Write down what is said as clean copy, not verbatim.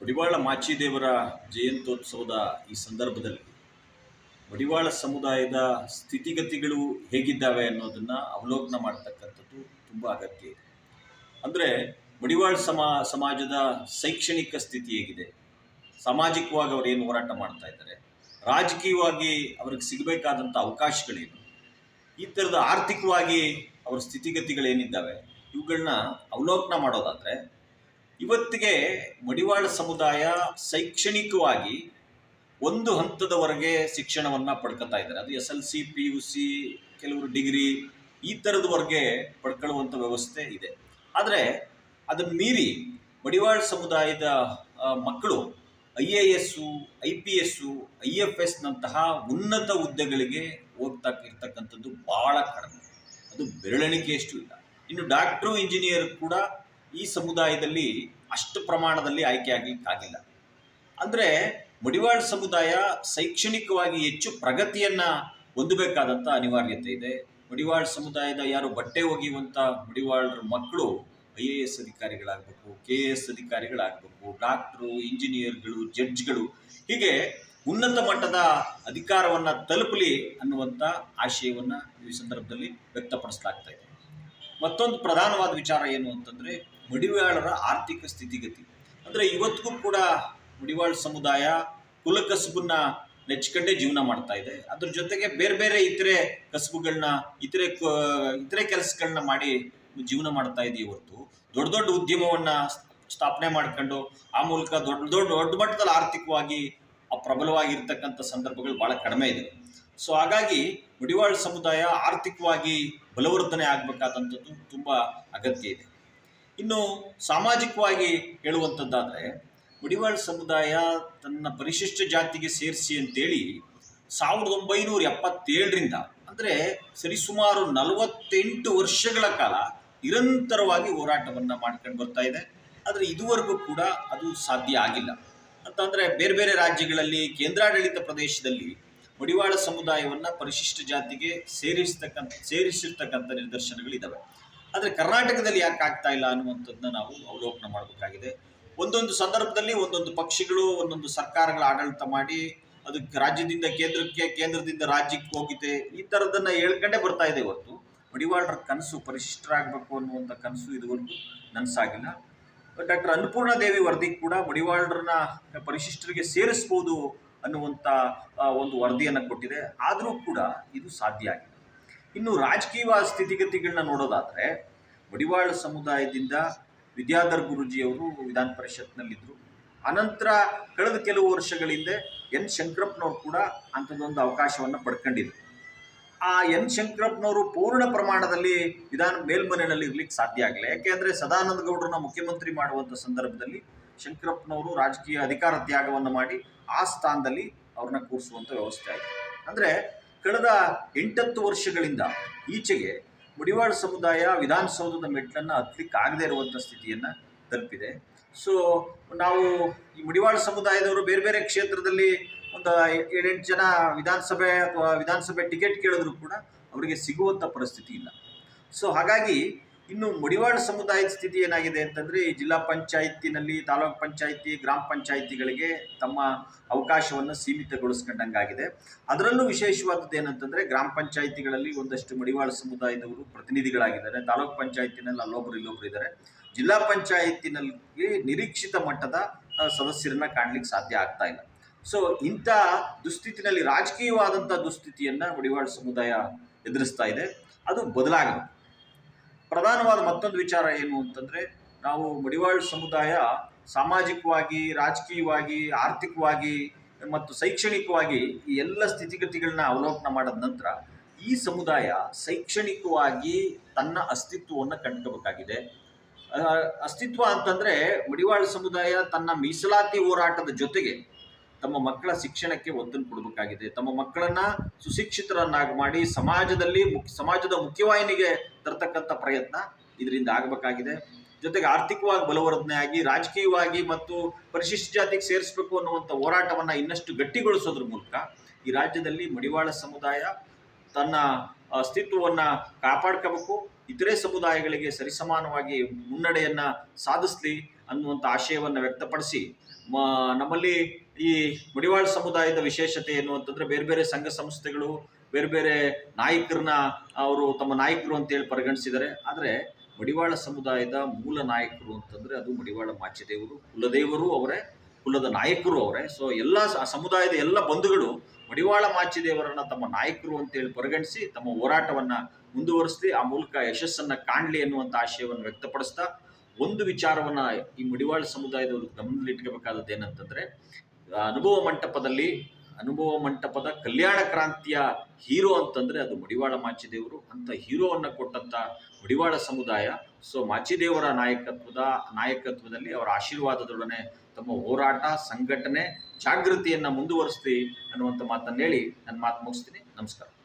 ಮಡಿವಾಳ ಮಾಚಿದೇವರ ಜಯಂತ್ಯೋತ್ಸವದ ಈ ಸಂದರ್ಭದಲ್ಲಿ ಮಡಿವಾಳ ಸಮುದಾಯದ ಸ್ಥಿತಿಗತಿಗಳು ಹೇಗಿದ್ದಾವೆ ಅನ್ನೋದನ್ನು ಅವಲೋಕನ ಮಾಡ್ತಕ್ಕಂಥದ್ದು ತುಂಬ ಅಗತ್ಯ ಇದೆ. ಅಂದರೆ ಮಡಿವಾಳ ಸಮಾಜದ ಶೈಕ್ಷಣಿಕ ಸ್ಥಿತಿ ಹೇಗಿದೆ, ಸಾಮಾಜಿಕವಾಗಿ ಅವರು ಏನು ಹೋರಾಟ ಮಾಡ್ತಾ ಇದ್ದಾರೆ, ರಾಜಕೀಯವಾಗಿ ಅವ್ರಿಗೆ ಸಿಗಬೇಕಾದಂಥ ಅವಕಾಶಗಳೇನು, ಈ ಥರದ ಆರ್ಥಿಕವಾಗಿ ಅವರ ಸ್ಥಿತಿಗತಿಗಳೇನಿದ್ದಾವೆ ಇವುಗಳನ್ನ ಅವಲೋಕನ ಮಾಡೋದಾದರೆ ಇವತ್ತಿಗೆ ಮಡಿವಾಳ ಸಮುದಾಯ ಶೈಕ್ಷಣಿಕವಾಗಿ ಒಂದು ಹಂತದವರೆಗೆ ಶಿಕ್ಷಣವನ್ನು ಪಡ್ಕೊತಾ ಇದ್ದಾರೆ. ಅದು SLC PUC, ಕೆಲವರು ಡಿಗ್ರಿ, ಈ ಥರದವರೆಗೆ ಪಡ್ಕೊಳ್ಳುವಂಥ ವ್ಯವಸ್ಥೆ ಇದೆ. ಆದರೆ ಅದನ್ನು ಮೀರಿ ಮಡಿವಾಳ ಸಮುದಾಯದ ಮಕ್ಕಳು IAS, IPS, IFS ಉನ್ನತ ಹುದ್ದೆಗಳಿಗೆ ಹೋಗ್ತಾ ಇರ್ತಕ್ಕಂಥದ್ದು ಭಾಳ ಕಡಿಮೆ. ಅದು ಬೆರಳೆಣಿಕೆಯಷ್ಟು ಇಲ್ಲ. ಇನ್ನು ಡಾಕ್ಟ್ರು, ಇಂಜಿನಿಯರ್ ಕೂಡ ಈ ಸಮುದಾಯದಲ್ಲಿ ಅಷ್ಟು ಪ್ರಮಾಣದಲ್ಲಿ ಆಯ್ಕೆ ಆಗಲಿಕ್ಕಾಗಿಲ್ಲ. ಅಂದರೆ ಮಡಿವಾಳ ಸಮುದಾಯ ಶೈಕ್ಷಣಿಕವಾಗಿ ಹೆಚ್ಚು ಪ್ರಗತಿಯನ್ನು ಹೊಂದಬೇಕಾದಂಥ ಅನಿವಾರ್ಯತೆ ಇದೆ. ಮಡಿವಾಳ ಸಮುದಾಯದ ಯಾರು ಬಟ್ಟೆ ಒಗೆಯುವಂಥ ಮಡಿವಾಳರ ಮಕ್ಕಳು IAS ಅಧಿಕಾರಿಗಳಾಗಬೇಕು, KS ಅಧಿಕಾರಿಗಳಾಗಬೇಕು, ಡಾಕ್ಟ್ರು, ಇಂಜಿನಿಯರ್ಗಳು, ಜಡ್ಜ್ಗಳು, ಹೀಗೆ ಉನ್ನತ ಮಟ್ಟದ ಅಧಿಕಾರವನ್ನು ತಲುಪಲಿ ಅನ್ನುವಂಥ ಆಶಯವನ್ನು ಈ ಸಂದರ್ಭದಲ್ಲಿ ವ್ಯಕ್ತಪಡಿಸಲಾಗ್ತಾ ಇದೆ. ಮತ್ತೊಂದು ಪ್ರಧಾನವಾದ ವಿಚಾರ ಏನು ಅಂತಂದರೆ ಮಡಿವಾಳರ ಆರ್ಥಿಕ ಸ್ಥಿತಿಗತಿ. ಅಂದರೆ ಇವತ್ತಿಗೂ ಕೂಡ ಮಡಿವಾಳ ಸಮುದಾಯ ಕುಲಕಸುಬನ್ನ ನೆಚ್ಕೊಂಡೇ ಜೀವನ ಮಾಡ್ತಾ ಇದೆ. ಅದ್ರ ಜೊತೆಗೆ ಬೇರೆ ಬೇರೆ ಇತರೆ ಕಸುಬುಗಳನ್ನ, ಇತರೆ ಕೆಲಸಗಳನ್ನ ಮಾಡಿ ಜೀವನ ಮಾಡ್ತಾ ಇದೆಯೇ ಹೊರತು ದೊಡ್ಡ ದೊಡ್ಡ ಉದ್ಯಮವನ್ನು ಸ್ಥಾಪನೆ ಮಾಡ್ಕೊಂಡು ಆ ಮೂಲಕ ದೊಡ್ಡ ಮಟ್ಟದಲ್ಲಿ ಆರ್ಥಿಕವಾಗಿ ಪ್ರಬಲವಾಗಿರ್ತಕ್ಕಂಥ ಸಂದರ್ಭಗಳು ಭಾಳ ಕಡಿಮೆ ಇದೆ. ಸೊ ಹಾಗಾಗಿ ಮಡಿವಾಳ ಸಮುದಾಯ ಆರ್ಥಿಕವಾಗಿ ಬಲವರ್ಧನೆ ಆಗಬೇಕಾದಂಥದ್ದು ತುಂಬ ಅಗತ್ಯ ಇದೆ. ಇನ್ನು ಸಾಮಾಜಿಕವಾಗಿ ಹೇಳುವಂಥದ್ದಾದರೆ ಮಡಿವಾಳ ಸಮುದಾಯ ತನ್ನ ಪರಿಶಿಷ್ಟ ಜಾತಿಗೆ ಸೇರಿಸಿ ಅಂತೇಳಿ 1977ರಿಂದ ಅಂದರೆ ಸರಿಸುಮಾರು 48 ವರ್ಷಗಳ ಕಾಲ ನಿರಂತರವಾಗಿ ಹೋರಾಟವನ್ನು ಮಾಡ್ಕೊಂಡು ಬರ್ತಾ ಇದೆ. ಆದರೆ ಇದುವರೆಗೂ ಕೂಡ ಅದು ಸಾಧ್ಯ ಆಗಿಲ್ಲ. ಅಂತಂದರೆ ಬೇರೆ ಬೇರೆ ರಾಜ್ಯಗಳಲ್ಲಿ, ಕೇಂದ್ರಾಡಳಿತ ಪ್ರದೇಶದಲ್ಲಿ ಮಡಿವಾಳ ಸಮುದಾಯವನ್ನು ಪರಿಶಿಷ್ಟ ಜಾತಿಗೆ ಸೇರಿಸಿರ್ತಕ್ಕಂಥ ನಿದರ್ಶನಗಳಿದ್ದಾವೆ. ಆದರೆ ಕರ್ನಾಟಕದಲ್ಲಿ ಯಾಕೆ ಆಗ್ತಾ ಇಲ್ಲ ಅನ್ನುವಂಥದ್ದನ್ನ ನಾವು ಅವಲೋಕನ ಮಾಡಬೇಕಾಗಿದೆ. ಒಂದೊಂದು ಸಂದರ್ಭದಲ್ಲಿ ಒಂದೊಂದು ಪಕ್ಷಗಳು, ಒಂದೊಂದು ಸರ್ಕಾರಗಳ ಆಡಳಿತ ಮಾಡಿ ಅದಕ್ಕೆ ರಾಜ್ಯದಿಂದ ಕೇಂದ್ರಕ್ಕೆ, ಕೇಂದ್ರದಿಂದ ರಾಜ್ಯಕ್ಕೆ ಹೋಗಿದೆ, ಈ ಥರದನ್ನು ಹೇಳ್ಕೊಂಡೇ ಬರ್ತಾ ಇದೆ ಹೊರತು ಮಡಿವಾಳರ ಕನಸು ಪರಿಶಿಷ್ಟರಾಗಬೇಕು ಅನ್ನುವಂಥ ಕನಸು ಇದುವರೆಗೂ ನನಸಾಗಿಲ್ಲ. ಡಾಕ್ಟರ್ ಅನ್ನಪೂರ್ಣಾದೇವಿ ವರದಿ ಕೂಡ ಮಡಿವಾಳರನ್ನ ಪರಿಶಿಷ್ಟರಿಗೆ ಸೇರಿಸ್ಬೋದು ಅನ್ನುವಂಥ ಒಂದು ವರದಿಯನ್ನು ಕೊಟ್ಟಿದೆ. ಆದರೂ ಕೂಡ ಇದು ಸಾಧ್ಯ ಆಗಿಲ್ಲ. ಇನ್ನು ರಾಜಕೀಯವಾದ ಸ್ಥಿತಿಗತಿಗಳನ್ನ ನೋಡೋದಾದರೆ ಮಡಿವಾಳ ಸಮುದಾಯದಿಂದ ವಿದ್ಯಾಧರ್ ಗುರೂಜಿಯವರು ವಿಧಾನ ಪರಿಷತ್ನಲ್ಲಿದ್ದರು. ಅನಂತರ ಕಳೆದ ಕೆಲವು ವರ್ಷಗಳ ಹಿಂದೆ N. ಶಂಕರಪ್ಪನವರು ಕೂಡ ಅಂಥದ್ದೊಂದು ಅವಕಾಶವನ್ನು ಪಡ್ಕೊಂಡಿದ್ರು. ಆ N. ಶಂಕರಪ್ಪನವರು ಪೂರ್ಣ ಪ್ರಮಾಣದಲ್ಲಿ ಮೇಲ್ಮನೆಯಲ್ಲಿ ಇರ್ಲಿಕ್ಕೆ ಸಾಧ್ಯ ಆಗಲಿಲ್ಲ. ಯಾಕೆಂದರೆ ಸದಾನಂದ ಗೌಡರನ್ನ ಮುಖ್ಯಮಂತ್ರಿ ಮಾಡುವಂಥ ಸಂದರ್ಭದಲ್ಲಿ ಶಂಕರಪ್ಪನವರು ರಾಜಕೀಯ ಅಧಿಕಾರ ತ್ಯಾಗವನ್ನು ಮಾಡಿ ಆ ಸ್ಥಾನದಲ್ಲಿ ಅವ್ರನ್ನ ಕೂರಿಸುವಂಥ ವ್ಯವಸ್ಥೆ ಆಯಿತು. ಅಂದರೆ ಕಳೆದ 8-10 ವರ್ಷಗಳಿಂದ ಈಚೆಗೆ ಮಡಿವಾಳ ಸಮುದಾಯ ವಿಧಾನಸೌಧದ ಮೆಟ್ಲನ್ನು ಹತ್ತಲಿಕ್ಕೆ ಆಗದೇ ಇರುವಂಥ ಸ್ಥಿತಿಯನ್ನು ತಲುಪಿದೆ. ಸೊ ನಾವು ಈ ಮಡಿವಾಳ ಸಮುದಾಯದವರು ಬೇರೆ ಬೇರೆ ಕ್ಷೇತ್ರದಲ್ಲಿ ಒಂದು 7-8 ಜನ ವಿಧಾನಸಭೆ ಟಿಕೆಟ್ ಕೇಳಿದ್ರು ಕೂಡ ಅವರಿಗೆ ಸಿಗುವಂಥ ಪರಿಸ್ಥಿತಿ ಇಲ್ಲ. ಸೊ ಹಾಗಾಗಿ ಇನ್ನು ಮಡಿವಾಳ ಸಮುದಾಯದ ಸ್ಥಿತಿ ಏನಾಗಿದೆ ಅಂತಂದರೆ ಈ ಜಿಲ್ಲಾ ಪಂಚಾಯತಿನಲ್ಲಿ, ತಾಲೂಕು ಪಂಚಾಯತಿ, ಗ್ರಾಮ ಪಂಚಾಯತಿಗಳಿಗೆ ತಮ್ಮ ಅವಕಾಶವನ್ನು ಸೀಮಿತಗೊಳಿಸ್ಕೊಂಡಂಗಾಗಿದೆ. ಅದರಲ್ಲೂ ವಿಶೇಷವಾದದ್ದು ಏನಂತಂದರೆ ಗ್ರಾಮ ಪಂಚಾಯತಿಗಳಲ್ಲಿ ಒಂದಷ್ಟು ಮಡಿವಾಳ ಸಮುದಾಯದವರು ಪ್ರತಿನಿಧಿಗಳಾಗಿದ್ದಾರೆ. ತಾಲೂಕು ಪಂಚಾಯತಿನಲ್ಲಿ ಅಲ್ಲೊಬ್ಬರು ಇಲ್ಲೊಬ್ಬರು ಇದ್ದಾರೆ. ಜಿಲ್ಲಾ ಪಂಚಾಯತಿನಲ್ಲಿ ನಿರೀಕ್ಷಿತ ಮಟ್ಟದ ಸದಸ್ಯರನ್ನ ಕಾಣಲಿಕ್ಕೆ ಸಾಧ್ಯ ಆಗ್ತಾ ಇಲ್ಲ. ಸೊ ಇಂಥ ದುಸ್ಥಿತಿನಲ್ಲಿ ರಾಜಕೀಯವಾದಂಥ ದುಸ್ಥಿತಿಯನ್ನು ಮಡಿವಾಳ ಸಮುದಾಯ ಎದುರಿಸ್ತಾ ಇದೆ. ಅದು ಬದಲಾಗಬೇಕು. ಪ್ರಧಾನವಾದ ಮತ್ತೊಂದು ವಿಚಾರ ಏನು ಅಂತಂದರೆ ನಾವು ಮಡಿವಾಳ ಸಮುದಾಯ ಸಾಮಾಜಿಕವಾಗಿ, ರಾಜಕೀಯವಾಗಿ, ಆರ್ಥಿಕವಾಗಿ ಮತ್ತು ಶೈಕ್ಷಣಿಕವಾಗಿ ಈ ಎಲ್ಲ ಸ್ಥಿತಿಗತಿಗಳನ್ನ ಅವಲೋಕನ ಮಾಡಿದ ನಂತರ ಈ ಸಮುದಾಯ ಶೈಕ್ಷಣಿಕವಾಗಿ ತನ್ನ ಅಸ್ತಿತ್ವವನ್ನು ಕಂಡುಕೋಬೇಕಾಗಿದೆ. ಅಸ್ತಿತ್ವ ಅಂತಂದರೆ ಮಡಿವಾಳ ಸಮುದಾಯ ತನ್ನ ಮೀಸಲಾತಿ ಹೋರಾಟದ ಜೊತೆಗೆ ತಮ್ಮ ಮಕ್ಕಳ ಶಿಕ್ಷಣಕ್ಕೆ ಒತ್ತನ್ನು ಕೊಡಬೇಕಾಗಿದೆ. ತಮ್ಮ ಮಕ್ಕಳನ್ನು ಸುಶಿಕ್ಷಿತರನ್ನಾಗಿ ಮಾಡಿ ಸಮಾಜದ ಮುಖ್ಯವಾಹಿನಿಗೆ ತರ್ತಕ್ಕಂಥ ಪ್ರಯತ್ನ ಇದರಿಂದ ಆಗಬೇಕಾಗಿದೆ. ಜೊತೆಗೆ ಆರ್ಥಿಕವಾಗಿ ಬಲವರ್ಧನೆ ಆಗಿ ರಾಜಕೀಯವಾಗಿ ಮತ್ತು ಪರಿಶಿಷ್ಟ ಜಾತಿಗೆ ಸೇರಿಸಬೇಕು ಅನ್ನುವಂಥ ಹೋರಾಟವನ್ನು ಇನ್ನಷ್ಟು ಗಟ್ಟಿಗೊಳಿಸೋದ್ರ ಮೂಲಕ ಈ ರಾಜ್ಯದಲ್ಲಿ ಮಡಿವಾಳ ಸಮುದಾಯ ತನ್ನ ಅಸ್ತಿತ್ವವನ್ನು ಕಾಪಾಡ್ಕೋಬೇಕು, ಇತರೆ ಸಮುದಾಯಗಳಿಗೆ ಸರಿಸಮಾನವಾಗಿ ಮುನ್ನಡೆಯನ್ನು ಸಾಧಿಸಲಿ ಅನ್ನುವಂಥ ಆಶಯವನ್ನು ವ್ಯಕ್ತಪಡಿಸಿ ನಮ್ಮಲ್ಲಿ ಈ ಮಡಿವಾಳ ಸಮುದಾಯದ ವಿಶೇಷತೆ ಏನು ಅಂತಂದ್ರೆ ಬೇರೆ ಬೇರೆ ಸಂಘ ಸಂಸ್ಥೆಗಳು ಬೇರೆ ಬೇರೆ ನಾಯಕರನ್ನ ಅವರು ತಮ್ಮ ನಾಯಕರು ಅಂತೇಳಿ ಪರಿಗಣಿಸಿದ್ದಾರೆ. ಆದರೆ ಮಡಿವಾಳ ಸಮುದಾಯದ ಮೂಲ ನಾಯಕರು ಅಂತಂದ್ರೆ ಅದು ಮಡಿವಾಳ ಮಾಚಿದೇವರು, ಕುಲದೇವರು ಅವರೇ, ಕುಲದ ನಾಯಕರು ಅವರೇ. ಸೊ ಎಲ್ಲ ಸಮುದಾಯದ ಎಲ್ಲ ಬಂಧುಗಳು ಮಡಿವಾಳ ಮಾಚಿದೇವರನ್ನ ತಮ್ಮ ನಾಯಕರು ಅಂತೇಳಿ ಪರಿಗಣಿಸಿ ತಮ್ಮ ಹೋರಾಟವನ್ನ ಮುಂದುವರಿಸಿ ಆ ಮೂಲಕ ಯಶಸ್ಸನ್ನ ಕಾಣಲಿ ಎನ್ನುವಂಥ ಆಶಯವನ್ನು ವ್ಯಕ್ತಪಡಿಸ್ತಾ ಒಂದು ವಿಚಾರವನ್ನ ಈ ಮಡಿವಾಳ ಸಮುದಾಯದವರು ಗಮನದಲ್ಲಿಟ್ಕೋಬೇಕಾದದ್ದು ಏನಂತಂದ್ರೆ, ಅನುಭವ ಮಂಟಪದ ಕಲ್ಯಾಣ ಕ್ರಾಂತಿಯ ಹೀರೋ ಅಂತಂದ್ರೆ ಅದು ಮಡಿವಾಳ ಮಾಚಿದೇವರು. ಅಂತ ಹೀರೋವನ್ನ ಕೊಟ್ಟಂತ ಮಡಿವಾಳ ಸಮುದಾಯ. ಸೊ ಮಾಚಿದೇವರ ನಾಯಕತ್ವದಲ್ಲಿ ಅವರ ಆಶೀರ್ವಾದದೊಡನೆ ತಮ್ಮ ಹೋರಾಟ, ಸಂಘಟನೆ, ಜಾಗೃತಿಯನ್ನ ಮುಂದುವರಿಸ್ಲಿ ಅನ್ನುವಂಥ ಮಾತನ್ನ ಹೇಳಿ ನನ್ನ ಮಾತು ಮುಗಿಸ್ತೀನಿ. ನಮಸ್ಕಾರ.